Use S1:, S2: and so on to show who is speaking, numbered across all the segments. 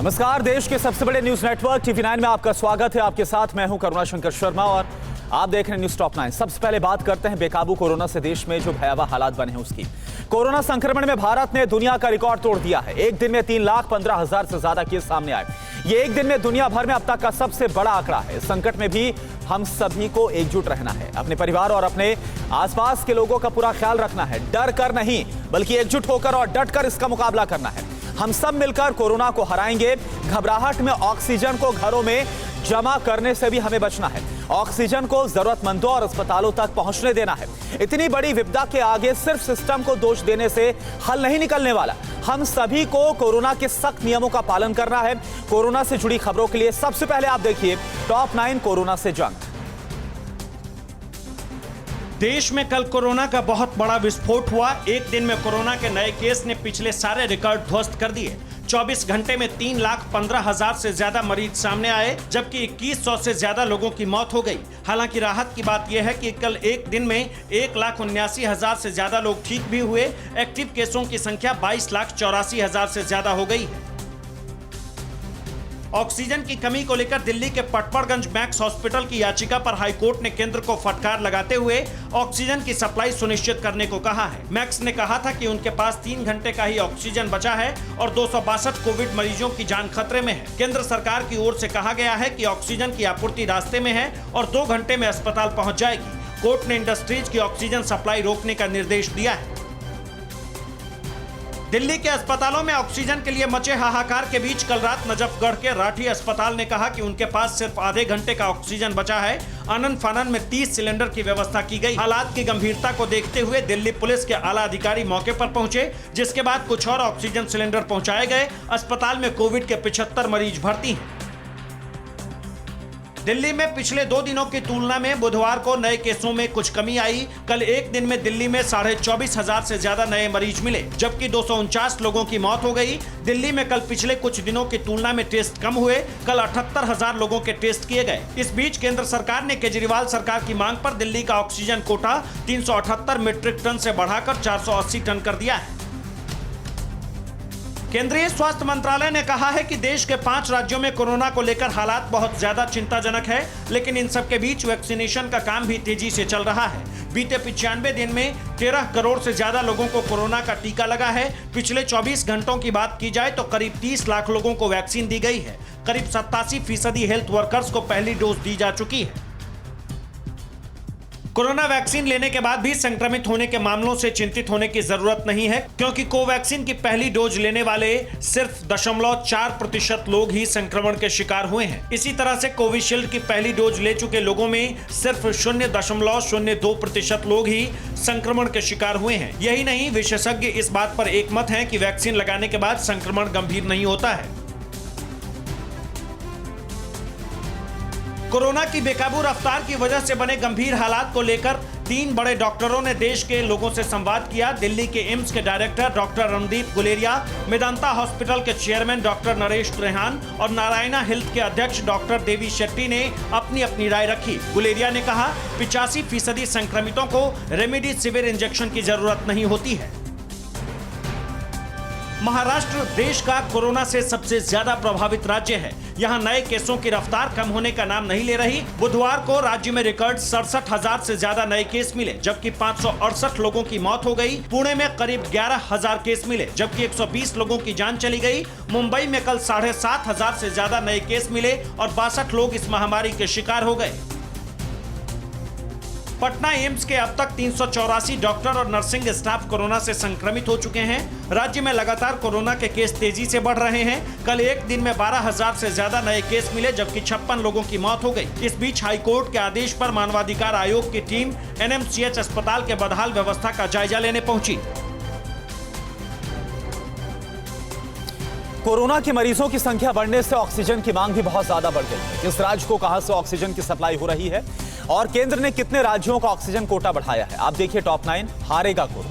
S1: नमस्कार, देश के सबसे बड़े न्यूज नेटवर्क TV9 में आपका स्वागत है। आपके साथ मैं हूं करुणा शंकर शर्मा और आप देख रहे हैं न्यूज टॉप 9। सबसे पहले बात करते हैं बेकाबू कोरोना से देश में जो भयावह हालात बने हैं उसकी। कोरोना संक्रमण में भारत ने दुनिया का रिकॉर्ड तोड़ दिया है। एक दिन में 3,15,000 से ज्यादा केस सामने आए। ये एक दिन में दुनिया भर में अब तक का सबसे बड़ा आंकड़ा है। संकट में भी हम सभी को एकजुट रहना है, अपने परिवार और अपने आसपास के लोगों का पूरा ख्याल रखना है। डर कर नहीं बल्कि एकजुट होकर और डट कर इसका मुकाबला करना है। हम सब मिलकर कोरोना को हराएंगे। घबराहट में ऑक्सीजन को घरों में जमा करने से भी हमें बचना है। ऑक्सीजन को जरूरतमंदों और अस्पतालों तक पहुंचने देना है। इतनी बड़ी विपदा के आगे सिर्फ सिस्टम को दोष देने से हल नहीं निकलने वाला। हम सभी को कोरोना के सख्त नियमों का पालन करना है। कोरोना से जुड़ी खबरों के लिए सबसे पहले आप देखिए टॉप 9 कोरोना से जंग।
S2: देश में कल कोरोना का बहुत बड़ा विस्फोट हुआ। एक दिन में कोरोना के नए केस ने पिछले सारे रिकॉर्ड ध्वस्त कर दिए। 24 घंटे में 3,15,000 से ज्यादा मरीज सामने आए, जबकि 2100 से ज्यादा लोगों की मौत हो गई। हालांकि राहत की बात यह है कि कल एक दिन में 1,79,000 से ज्यादा लोग ठीक भी हुए। एक्टिव केसों की संख्या 22,84,000 से ज्यादा हो गई है। ऑक्सीजन की कमी को लेकर दिल्ली के पटपड़गंज मैक्स हॉस्पिटल की याचिका पर हाईकोर्ट ने केंद्र को फटकार लगाते हुए ऑक्सीजन की सप्लाई सुनिश्चित करने को कहा है। मैक्स ने कहा था कि उनके पास 3 घंटे का ही ऑक्सीजन बचा है और 262 कोविड मरीजों की जान खतरे में है। केंद्र सरकार की ओर से कहा गया है कि ऑक्सीजन की आपूर्ति रास्ते में है और 2 घंटे में अस्पताल पहुंच जाएगी। कोर्ट ने इंडस्ट्रीज की ऑक्सीजन सप्लाई रोकने का निर्देश दिया है। दिल्ली के अस्पतालों में ऑक्सीजन के लिए मचे हाहाकार के बीच कल रात नजफगढ़ के राठी अस्पताल ने कहा कि उनके पास सिर्फ आधे घंटे का ऑक्सीजन बचा है। आनन फानन में 30 सिलेंडर की व्यवस्था की गई। हालात की गंभीरता को देखते हुए दिल्ली पुलिस के आला अधिकारी मौके पर पहुंचे, जिसके बाद कुछ और ऑक्सीजन सिलेंडर पहुंचाए गए। अस्पताल में कोविड के 75 मरीज भर्ती हैं। दिल्ली में पिछले 2 दिनों की तुलना में बुधवार को नए केसों में कुछ कमी आई। कल एक दिन में दिल्ली में 24,500 से ज्यादा नए मरीज मिले, जबकि 249 लोगों की मौत हो गई। दिल्ली में कल पिछले कुछ दिनों की तुलना में टेस्ट कम हुए। कल 78,000 लोगों के टेस्ट किए गए। इस बीच केंद्र सरकार ने केजरीवाल सरकार की मांग पर दिल्ली का ऑक्सीजन कोटा 378 मीट्रिक टन से बढ़ाकर 480 टन कर दिया है। केंद्रीय स्वास्थ्य मंत्रालय ने कहा है कि देश के 5 राज्यों में कोरोना को लेकर हालात बहुत ज्यादा चिंताजनक है, लेकिन इन सब के बीच वैक्सीनेशन का काम भी तेजी से चल रहा है। बीते 95 दिन में 13 करोड़ से ज्यादा लोगों को कोरोना का टीका लगा है। पिछले 24 घंटों की बात की जाए तो करीब 30 लाख लोगों को वैक्सीन दी गई है। करीब 87% हेल्थ वर्कर्स को पहली डोज दी जा चुकी है। कोरोना वैक्सीन लेने के बाद भी संक्रमित होने के मामलों से चिंतित होने की जरूरत नहीं है, क्योंकि कोवैक्सीन की पहली डोज लेने वाले सिर्फ 0.4% लोग ही संक्रमण के शिकार हुए हैं। इसी तरह से कोविशील्ड की पहली डोज ले चुके लोगों में सिर्फ 0.02% लोग ही संक्रमण के शिकार हुए हैं। यही नहीं, विशेषज्ञ इस बात पर एकमत हैं कि वैक्सीन लगाने के बाद संक्रमण गंभीर नहीं होता है। कोरोना की बेकाबू रफ्तार की वजह से बने गंभीर हालात को लेकर 3 बड़े डॉक्टरों ने देश के लोगों से संवाद किया। दिल्ली के एम्स के director doctor Randeep Guleria, Medanta hospital के चेयरमैन डॉक्टर नरेश त्रेहान और नारायणा हेल्थ के अध्यक्ष डॉक्टर देवी शेट्टी ने अपनी अपनी राय रखी। गुलेरिया ने कहा 85% संक्रमितों को रेमडेसिविर इंजेक्शन की जरूरत नहीं होती है। महाराष्ट्र देश का कोरोना से सबसे ज्यादा प्रभावित राज्य है। यहाँ नए केसों की रफ्तार कम होने का नाम नहीं ले रही। बुधवार को राज्य में रिकॉर्ड 67,000 से ज्यादा नए केस मिले, जबकि 568 लोगों की मौत हो गई। पुणे में करीब 11,000 केस मिले, जबकि 120 लोगों की जान चली गई। मुंबई में कल 7,500 से ज्यादा नए केस मिले और 62 लोग इस महामारी के शिकार हो गए। पटना एम्स के अब तक 384 डॉक्टर और नर्सिंग स्टाफ कोरोना से संक्रमित हो चुके हैं। राज्य में लगातार कोरोना के केस तेजी से बढ़ रहे हैं। कल एक दिन में 12,000 से ज्यादा नए केस मिले, जबकि 56 लोगों की मौत हो गई। इस बीच हाईकोर्ट के आदेश पर मानवाधिकार आयोग की टीम NMCH अस्पताल के बदहाल व्यवस्था का जायजा लेने पहुंची।
S1: कोरोना के मरीजों की संख्या बढ़ने से ऑक्सीजन की मांग भी बहुत ज्यादा बढ़ गई है। किस राज्य को कहां से ऑक्सीजन की सप्लाई हो रही है और केंद्र ने कितने राज्यों का ऑक्सीजन कोटा बढ़ाया है, आप देखिए टॉप 9 हारेगा कोरोना।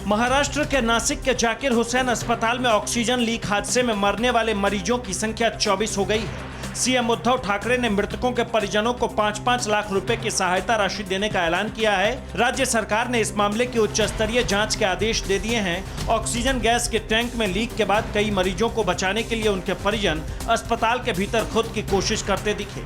S2: महाराष्ट्र के नासिक के जाकिर हुसैन अस्पताल में ऑक्सीजन लीक हादसे में मरने वाले मरीजों की संख्या 24 हो गई है। सीएम उद्धव ठाकरे ने मृतकों के परिजनों को 5-5 लाख रुपए की सहायता राशि देने का ऐलान किया है। राज्य सरकार ने इस मामले की उच्च स्तरीय जांच के आदेश दे दिए हैं। ऑक्सीजन गैस के टैंक में लीक के बाद कई मरीजों को बचाने के लिए उनके परिजन अस्पताल के भीतर खुद की कोशिश करते दिखे।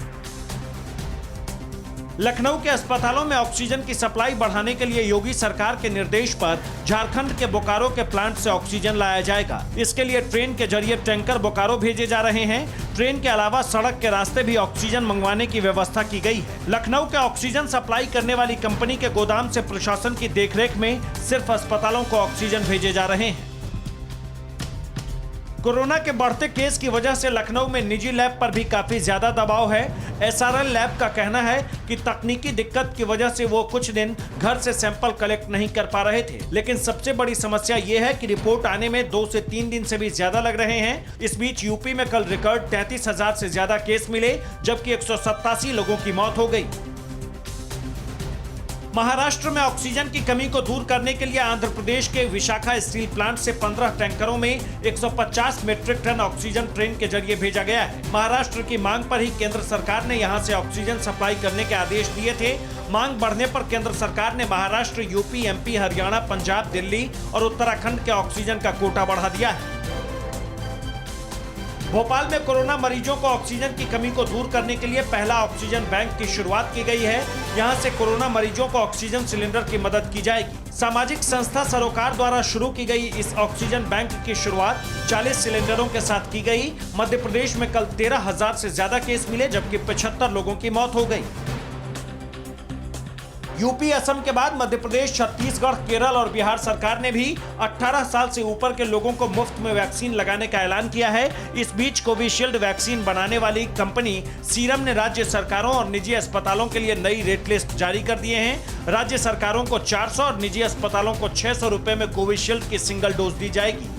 S2: लखनऊ के अस्पतालों में ऑक्सीजन की सप्लाई बढ़ाने के लिए योगी सरकार के निर्देश पर झारखंड के बोकारो के प्लांट से ऑक्सीजन लाया जाएगा। इसके लिए ट्रेन के जरिए टैंकर बोकारो भेजे जा रहे हैं। ट्रेन के अलावा सड़क के रास्ते भी ऑक्सीजन मंगवाने की व्यवस्था की गई है। लखनऊ के ऑक्सीजन सप्लाई करने वाली कंपनी के गोदाम से प्रशासन की देखरेख में सिर्फ अस्पतालों को ऑक्सीजन भेजे जा रहे हैं। कोरोना के बढ़ते केस की वजह से लखनऊ में निजी लैब पर भी काफी ज्यादा दबाव है। एसआरएल लैब का कहना है कि तकनीकी दिक्कत की वजह से वो कुछ दिन घर से सैंपल कलेक्ट नहीं कर पा रहे थे, लेकिन सबसे बड़ी समस्या ये है कि रिपोर्ट आने में 2 से 3 दिन से भी ज्यादा लग रहे हैं। इस बीच यूपी में कल रिकॉर्ड 33,000 से ज्यादा केस मिले, जबकि 187 लोगों की मौत हो गई। महाराष्ट्र में ऑक्सीजन की कमी को दूर करने के लिए आंध्र प्रदेश के विशाखा स्टील प्लांट से 15 टैंकरों में 150 मीट्रिक टन ऑक्सीजन ट्रेन के जरिए भेजा गया है। महाराष्ट्र की मांग पर ही केंद्र सरकार ने यहां से ऑक्सीजन सप्लाई करने के आदेश दिए थे। मांग बढ़ने पर केंद्र सरकार ने महाराष्ट्र, यूपी, एमपी, हरियाणा, पंजाब, दिल्ली और उत्तराखंड के ऑक्सीजन का कोटा बढ़ा दिया है। भोपाल में कोरोना मरीजों को ऑक्सीजन की कमी को दूर करने के लिए पहला ऑक्सीजन बैंक की शुरुआत की गई है। यहां से कोरोना मरीजों को ऑक्सीजन सिलेंडर की मदद की जाएगी। सामाजिक संस्था सरोकार द्वारा शुरू की गई इस ऑक्सीजन बैंक की शुरुआत 40 सिलेंडरों के साथ की गई। मध्य प्रदेश में कल 13,000 से ज्यादा केस मिले, जबकि 75 लोगों की मौत हो गई। यूपी, असम के बाद मध्य प्रदेश, छत्तीसगढ़, केरल और बिहार सरकार ने भी 18 साल से ऊपर के लोगों को मुफ्त में वैक्सीन लगाने का ऐलान किया है। इस बीच कोविशील्ड वैक्सीन बनाने वाली कंपनी सीरम ने राज्य सरकारों और निजी अस्पतालों के लिए नई रेट लिस्ट जारी कर दिए हैं। राज्य सरकारों को 400 और निजी अस्पतालों को 600 रुपए में कोविशील्ड की सिंगल डोज दी जाएगी।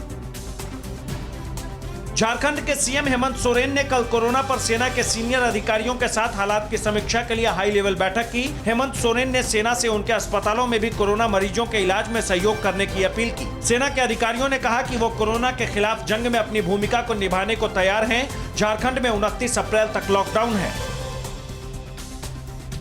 S2: झारखंड के सीएम हेमंत सोरेन ने कल कोरोना पर सेना के सीनियर अधिकारियों के साथ हालात की समीक्षा के लिए हाई लेवल बैठक की। हेमंत सोरेन ने सेना से उनके अस्पतालों में भी कोरोना मरीजों के इलाज में सहयोग करने की अपील की। सेना के अधिकारियों ने कहा कि वो कोरोना के खिलाफ जंग में अपनी भूमिका को निभाने को तैयार हैं। झारखंड में 29 अप्रैल तक लॉकडाउन है।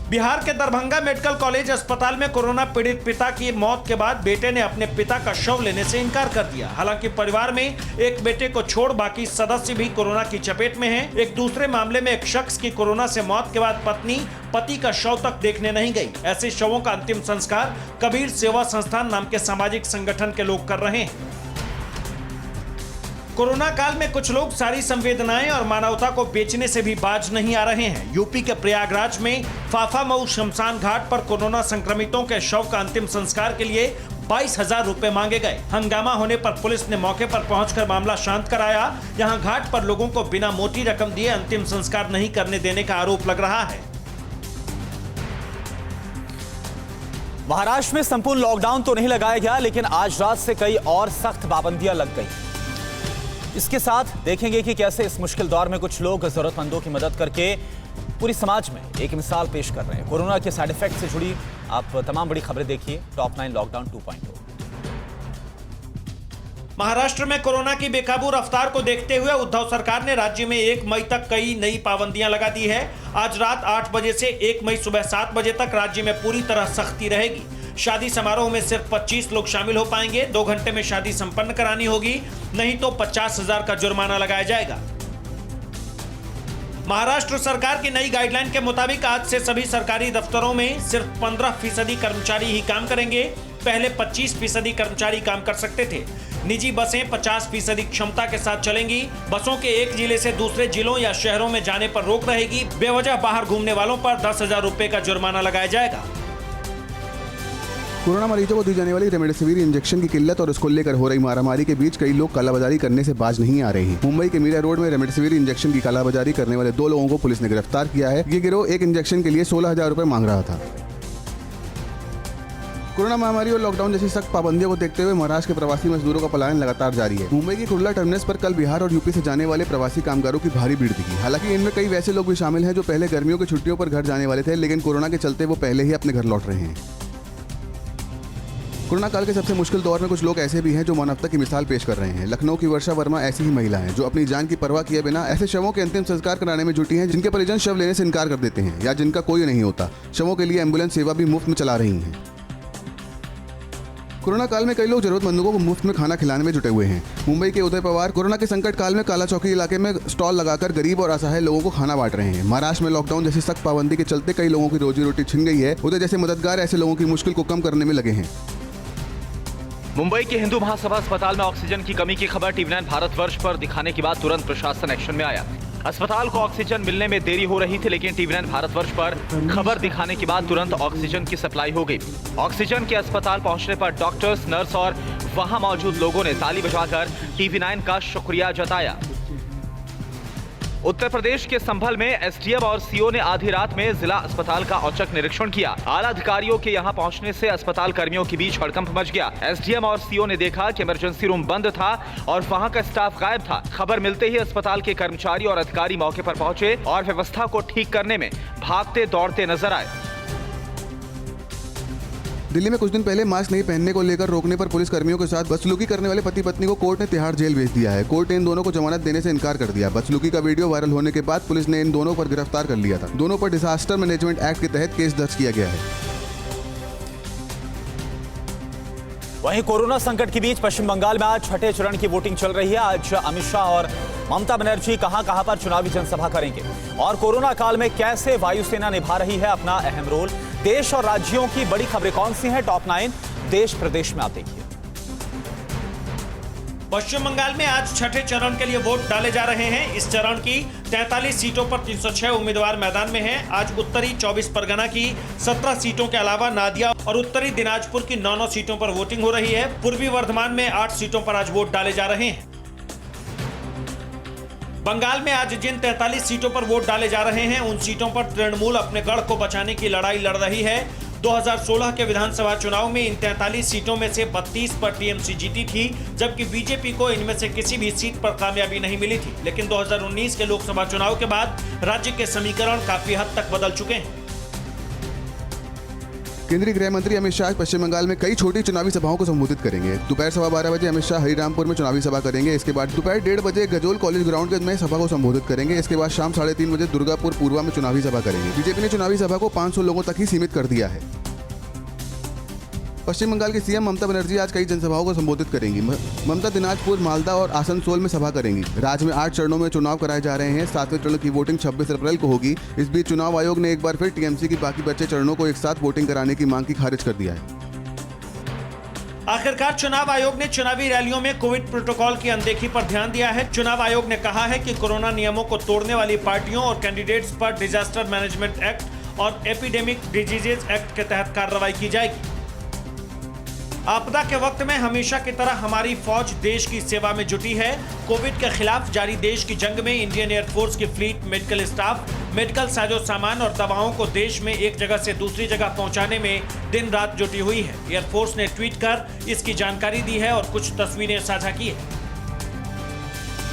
S2: बिहार के दरभंगा मेडिकल कॉलेज अस्पताल में कोरोना पीड़ित पिता की मौत के बाद बेटे ने अपने पिता का शव लेने से इनकार कर दिया। हालांकि परिवार में एक बेटे को छोड़ बाकी सदस्य भी कोरोना की चपेट में हैं। एक दूसरे मामले में एक शख्स की कोरोना से मौत के बाद पत्नी पति का शव तक देखने नहीं गई। ऐसे शवों का अंतिम संस्कार कबीर सेवा संस्थान नाम के सामाजिक संगठन के लोग कर रहे हैं। कोरोना काल में कुछ लोग सारी संवेदनाएं और मानवता को बेचने से भी बाज नहीं आ रहे हैं। यूपी के प्रयागराज में फाफामऊ शमशान घाट पर कोरोना संक्रमितों के शव का अंतिम संस्कार के लिए 22,000 रुपए मांगे गए। हंगामा होने पर पुलिस ने मौके पर पहुंचकर मामला शांत कराया। यहां घाट पर लोगों को बिना मोटी रकम दिए अंतिम संस्कार नहीं करने देने का आरोप लग रहा है।
S1: महाराष्ट्र में संपूर्ण लॉकडाउन तो नहीं लगाया गया, लेकिन आज रात से कई और सख्त पाबंदियां लग गई। इसके साथ देखेंगे कि कैसे इस मुश्किल दौर में कुछ लोग जरूरतमंदों की मदद करके पूरी समाज में एक मिसाल पेश कर रहे हैं। कोरोना के साइड इफेक्ट से जुड़ी आप तमाम बड़ी खबरें देखिए टॉप 9 लॉकडाउन 2.0।
S2: महाराष्ट्र में कोरोना की बेकाबू रफ्तार को देखते हुए उद्धव सरकार ने राज्य में 1 मई तक कई नई पाबंदियां लगा दी है। आज रात 8 बजे से 1 मई सुबह 7 बजे तक राज्य में पूरी तरह सख्ती रहेगी। शादी समारोह में सिर्फ 25 लोग शामिल हो पाएंगे। 2 घंटे में शादी संपन्न करानी होगी, नहीं तो 50,000 का जुर्माना लगाया जाएगा। महाराष्ट्र सरकार की नई गाइडलाइन के मुताबिक आज से सभी सरकारी दफ्तरों में सिर्फ 15% कर्मचारी ही काम करेंगे। पहले 25% कर्मचारी काम कर सकते थे। निजी बसें 50% क्षमता के साथ चलेंगी। बसों के एक जिले से दूसरे जिलों या शहरों में जाने पर रोक रहेगी। बेवजह बाहर घूमने वालों पर 10,000 रुपए का जुर्माना लगाया जाएगा।
S3: कोरोना मरीजों को दी जाने वाली रेमडेसिविर इंजेक्शन की किल्लत और उसको लेकर हो रही मारामारी के बीच कई लोग कालाबाजारी करने से बाज नहीं आ रहे हैं। मुंबई के मीरा रोड में रेमडेसिविर इंजेक्शन की कालाबाजारी करने वाले 2 लोगों को पुलिस ने गिरफ्तार किया है। ये गिरोह एक इंजेक्शन के लिए 16,000 रुपए मांग रहा था। कोरोना महामारी और लॉकडाउन जैसी सख्त पाबंदियों को देखते हुए महाराष्ट्र के प्रवासी मजदूरों का पलायन लगातार जारी है। मुंबई की कुर्ला टर्मिनस पर कल बिहार और यूपी से जाने वाले प्रवासी कामगारों की भारी भीड़ दिखी। हालांकि इनमें कई वैसे लोग भी शामिल हैं जो पहले गर्मियों की छुट्टियों पर घर जाने वाले थे, लेकिन कोरोना के चलते वो पहले ही अपने घर लौट रहे हैं। कोरोना काल के सबसे मुश्किल दौर में कुछ लोग ऐसे भी हैं जो मानवता की मिसाल पेश कर रहे हैं। लखनऊ की वर्षा वर्मा ऐसी ही महिला है जो अपनी जान की परवाह किए बिना ऐसे शवों के अंतिम संस्कार कराने में जुटी हैं जिनके परिजन शव लेने से इनकार कर देते हैं या जिनका कोई नहीं होता। शवों के लिए एम्बुलेंस सेवा भी मुफ्त में चला रही हैं। कोरोना काल में कई लोग जरूरतमंदों को मुफ्त में खाना खिलाने में जुटे हुए हैं। मुंबई के उदय पवार कोरोना के संकट काल में काला चौकी इलाके में स्टॉल लगाकर गरीब और असहाय लोगों को खाना बांट रहे हैं। महाराष्ट्र में लॉकडाउन जैसी सख्त पाबंदी के चलते कई लोगों की रोजी रोटी छिन गई है। उदय जैसे मददगार ऐसे लोगों की मुश्किल को कम करने में लगे हैं।
S1: मुंबई के हिंदू महासभा अस्पताल में ऑक्सीजन की कमी की खबर टीवी9 भारतवर्ष पर दिखाने के बाद तुरंत प्रशासन एक्शन में आया। अस्पताल को ऑक्सीजन मिलने में देरी हो रही थी, लेकिन टीवी9 भारतवर्ष पर खबर दिखाने के बाद तुरंत ऑक्सीजन की सप्लाई हो गई। ऑक्सीजन के अस्पताल पहुंचने पर डॉक्टर्स, नर्स और वहां मौजूद लोगों ने ताली बजाकर टीवी9 का शुक्रिया जताया। उत्तर प्रदेश के संभल में एसडीएम और सीओ ने आधी रात में जिला अस्पताल का औचक निरीक्षण किया। आला अधिकारियों के यहां पहुंचने से अस्पताल कर्मियों के बीच हड़कंप मच गया। एसडीएम और सीओ ने देखा कि इमरजेंसी रूम बंद था और वहां का स्टाफ गायब था। खबर मिलते ही अस्पताल के कर्मचारी और अधिकारी मौके पर पहुंचे और व्यवस्था को ठीक करने में भागते दौड़ते नजर आए।
S3: दिल्ली में कुछ दिन पहले मास्क नहीं पहनने को लेकर रोकने पर पुलिस कर्मियों के साथ बदसलूकी करने वाले पति पत्नी को कोर्ट ने तिहाड़ जेल भेज दिया है। कोर्ट ने इन दोनों को जमानत देने से इनकार कर दिया। बदसलूकी का वीडियो वायरल होने के बाद पुलिस ने इन दोनों पर गिरफ्तार कर लिया था। दोनों पर डिजास्टर मैनेजमेंट एक्ट के तहत केस दर्ज किया गया है।
S1: वहीं कोरोना संकट के बीच पश्चिम बंगाल में आज छठे चरण की वोटिंग चल रही है। आज अमित शाह और ममता बनर्जी कहां पर चुनावी जनसभा करेंगे और कोरोना काल में कैसे वायुसेना निभा रही है अपना अहम रोल। देश और राज्यों की बड़ी खबरें कौन सी हैं, टॉप 9 देश प्रदेश में आप देखिए।
S2: पश्चिम बंगाल में आज छठे चरण के लिए वोट डाले जा रहे हैं। इस चरण की 43 सीटों पर 306 उम्मीदवार मैदान में हैं। आज उत्तरी 24 परगना की 17 सीटों के अलावा नादिया और उत्तरी दिनाजपुर की 9 सीटों पर वोटिंग हो रही है। पूर्वी वर्धमान में 8 सीटों पर आज वोट डाले जा रहे हैं। बंगाल में आज जिन 43 सीटों पर वोट डाले जा रहे हैं उन सीटों पर तृणमूल अपने गढ़ को बचाने की लड़ाई लड़ रही है। 2016 के विधानसभा चुनाव में इन 43 सीटों में से 32 पर टीएमसी जीती थी, जबकि बीजेपी को इनमें से किसी भी सीट पर कामयाबी नहीं मिली थी। लेकिन 2019 के लोकसभा चुनाव के बाद राज्य के समीकरण काफी हद तक बदल चुके हैं।
S3: केंद्रीय गृह मंत्री अमित शाह पश्चिम बंगाल में कई छोटी चुनावी सभाओं को संबोधित करेंगे। दोपहर 12:15 बजे अमित शाह हरिरामपुर में चुनावी सभा करेंगे। इसके बाद दोपहर 1:30 बजे गजोल कॉलेज ग्राउंड में सभा को संबोधित करेंगे। इसके बाद शाम 3:30 बजे दुर्गापुर पूर्वा में चुनावी सभा करेंगे। बीजेपी ने चुनावी सभा को 500 लोगों तक ही सीमित कर दिया है। पश्चिम बंगाल की सीएम ममता बनर्जी आज कई जनसभाओं को संबोधित करेंगी। ममता दिनाजपुर, मालदा और आसनसोल में सभा करेंगी। राज्य में 8 चरणों में चुनाव कराए जा रहे हैं। 7वें चरण की वोटिंग 26 अप्रैल को होगी। इस बीच चुनाव आयोग ने एक बार फिर टीएमसी की बाकी बचे चरणों को एक साथ वोटिंग कराने की मांग की खारिज कर दिया है।
S2: आखिरकार चुनाव आयोग ने चुनावी रैलियों में कोविड प्रोटोकॉल की अनदेखी पर ध्यान दिया है। चुनाव आयोग ने कहा है कि कोरोना नियमों को तोड़ने वाली पार्टियों और कैंडिडेट्स पर डिजास्टर मैनेजमेंट एक्ट और एपिडेमिक डिजीजेज एक्ट के तहत कार्रवाई की जाएगी। आपदा के वक्त में हमेशा की तरह हमारी फौज देश की सेवा में जुटी है। कोविड के खिलाफ जारी देश की जंग में इंडियन एयरफोर्स की फ्लीट, मेडिकल स्टाफ, मेडिकल साजो सामान और दवाओं को देश में एक जगह से दूसरी जगह पहुंचाने में दिन रात जुटी हुई है। एयरफोर्स ने ट्वीट कर इसकी जानकारी दी है और कुछ तस्वीरें साझा की है।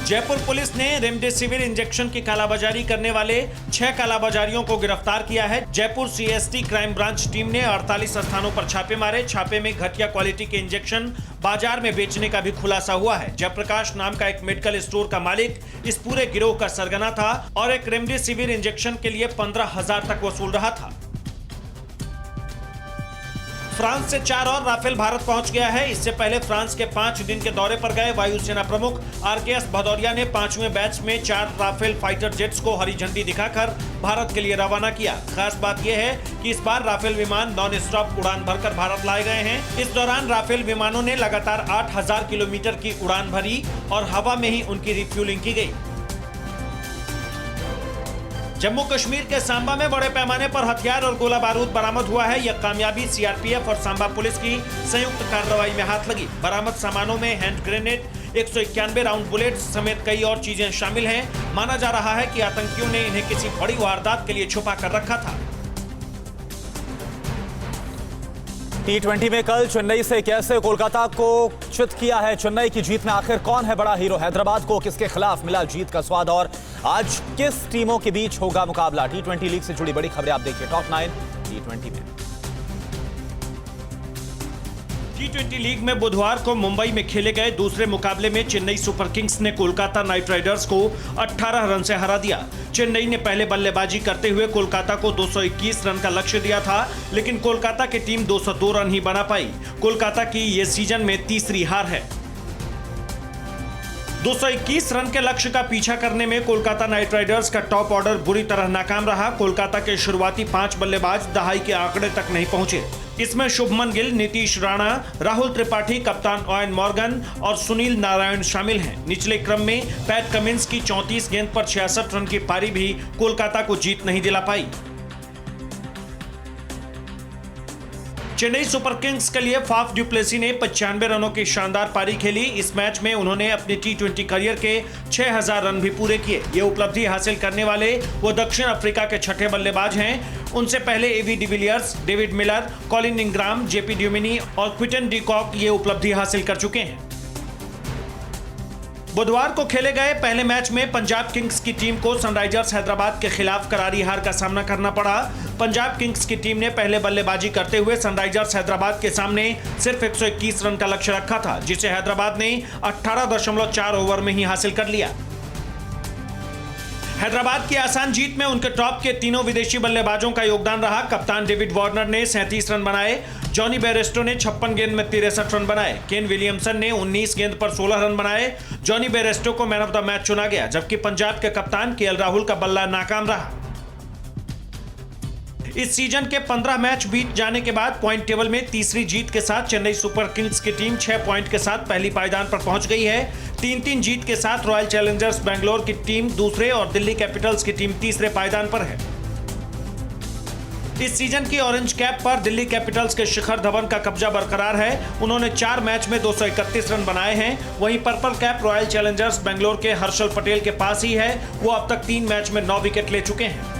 S2: जयपुर पुलिस ने रेमडेसिविर इंजेक्शन की कालाबाजारी करने वाले 6 कालाबाजारियों को गिरफ्तार किया है। Jaipur CST crime branch team ने 48 स्थानों पर छापे मारे। छापे में घटिया क्वालिटी के इंजेक्शन बाजार में बेचने का भी खुलासा हुआ है। जयप्रकाश नाम का एक मेडिकल स्टोर का मालिक इस पूरे गिरोह का सरगना था और एक रेमडेसिविर इंजेक्शन के लिए 15,000 तक वसूल रहा था। फ्रांस से 4 और राफेल भारत पहुंच गया है। इससे पहले फ्रांस के 5 दिन के दौरे पर गए वायुसेना प्रमुख आरकेएस भदौरिया ने 5वें बैच में 4 राफेल फाइटर जेट्स को हरी झंडी दिखाकर भारत के लिए रवाना किया। खास बात यह है कि इस बार राफेल विमान नॉन स्टॉप उड़ान भरकर भारत लाए गए हैं। इस दौरान राफेल विमानों ने लगातार 8,000 किलोमीटर की उड़ान भरी और हवा में ही उनकी रिफ्यूलिंग की गई। जम्मू कश्मीर के सांबा में बड़े पैमाने पर हथियार और गोला बारूद बरामद हुआ है। यह कामयाबी सीआरपीएफ और सांबा पुलिस की संयुक्त कार्रवाई में हाथ लगी। बरामद सामानों में हैंड ग्रेनेड, 191 राउंड बुलेट्स समेत कई और चीजें शामिल हैं। माना जा रहा है कि आतंकियों ने इन्हें किसी बड़ी वारदात के लिए छुपा कर रखा था।
S1: T20 में कल चेन्नई से कैसे कोलकाता को चित किया है। चेन्नई की जीत में आखिर कौन है बड़ा हीरो। हैदराबाद को किसके खिलाफ मिला जीत का स्वाद और आज किस टीमों के बीच होगा मुकाबला। T20 लीग से जुड़ी बड़ी खबरें आप देखिए टॉप 9 T20 में।
S2: T20 लीग में बुधवार को मुंबई में खेले गए दूसरे मुकाबले में चेन्नई सुपर किंग्स ने कोलकाता नाइट राइडर्स को 18 रन से हरा दिया। चेन्नई ने पहले बल्लेबाजी करते हुए कोलकाता को 221 रन का लक्ष्य दिया था, लेकिन कोलकाता की टीम 202 रन ही बना पाई। कोलकाता की ये सीजन में तीसरी हार है। 221 रन के लक्ष्य का पीछा करने में कोलकाता नाइट राइडर्स का टॉप ऑर्डर बुरी तरह नाकाम रहा। कोलकाता के शुरुआती 5 बल्लेबाज दहाई के आंकड़े तक नहीं पहुंचे। इसमें शुभमन गिल, नीतीश राणा, राहुल त्रिपाठी, कप्तान ओवेन मॉर्गन और सुनील नारायण शामिल हैं। निचले क्रम में पैट कमिंस की 34 गेंद पर 66 रन की पारी भी कोलकाता को जीत नहीं दिला पाई। चेन्नई सुपर किंग्स के लिए फाफ डुप्लेसी ने 95 रनों की शानदार पारी खेली। इस मैच में उन्होंने अपने T20 करियर के 6000 रन भी पूरे किए। ये उपलब्धि हासिल करने वाले वो दक्षिण अफ्रीका के छठे बल्लेबाज हैं। उनसे पहले एवी de Villiers, David Miller, Colin इंग्राम, JP Duminy और क्विंटन डी कॉक ये उपलब्धि हासिल कर चुके हैं। बुधवार को खेले गए पहले मैच में पंजाब किंग्स की टीम को सनराइजर्स हैदराबाद के खिलाफ करारी हार का सामना करना पड़ा। पंजाब किंग्स की टीम ने पहले बल्लेबाजी करते हुए सनराइजर्स हैदराबाद के सामने सिर्फ 121 रन का लक्ष्य रखा था, जिसे हैदराबाद ने 18.4 ओवर में ही हासिल कर लिया। हैदराबाद की आसान जीत में उनके टॉप के तीनों विदेशी बल्लेबाजों का योगदान रहा। कप्तान डेविड वार्नर ने 37 रन बनाए, जॉनी बेरेस्टो ने 56 गेंद में 63 रन बनाए, केन विलियमसन ने 19 गेंद पर 16 रन बनाए। जॉनी बेरेस्टो को मैन ऑफ द मैच चुना गया, जबकि पंजाब के कप्तान केएल राहुल का बल्ला नाकाम रहा। इस सीजन के 15 मैच बीत जाने के बाद पॉइंट टेबल में तीसरी जीत के साथ चेन्नई सुपर किंग्स की टीम 6 पॉइंट के साथ पहली पायदान पर पहुंच गई है। 3-3 जीत के साथ रॉयल चैलेंजर्स बेंगलोर की टीम दूसरे और दिल्ली कैपिटल्स की टीम तीसरे पायदान पर है। इस सीजन की ऑरेंज कैप पर दिल्ली कैपिटल्स के शिखर धवन का कब्जा बरकरार है। उन्होंने 4 मैच में 231 रन बनाए हैं। वहीं purple cap royal Challengers Bangalore के हर्षल पटेल के पास ही है। वो अब तक 3 मैच में 9 विकेट ले चुके हैं।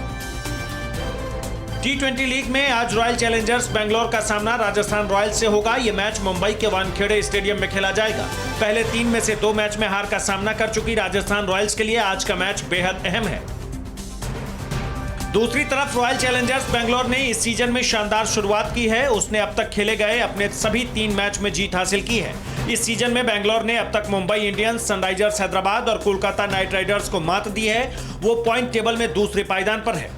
S2: T20 लीग में आज रॉयल चैलेंजर्स बेंगलोर का सामना राजस्थान रॉयल्स से होगा। यह मैच मुंबई के वानखेड़े स्टेडियम में खेला जाएगा। पहले 3 में से 2 मैच में हार का सामना कर चुकी राजस्थान रॉयल्स के लिए आज का मैच बेहद अहम है। दूसरी तरफ रॉयल चैलेंजर्स बेंगलोर ने इस सीजन में शानदार शुरुआत की है। उसने अब तक खेले गए अपने सभी 3 मैच में जीत हासिल की है। इस सीजन में बेंगलोर ने अब तक मुंबई इंडियंस, सनराइजर्स हैदराबाद और कोलकाता नाइट राइडर्स को मात दी है। वो पॉइंट टेबल में दूसरे पायदान पर है।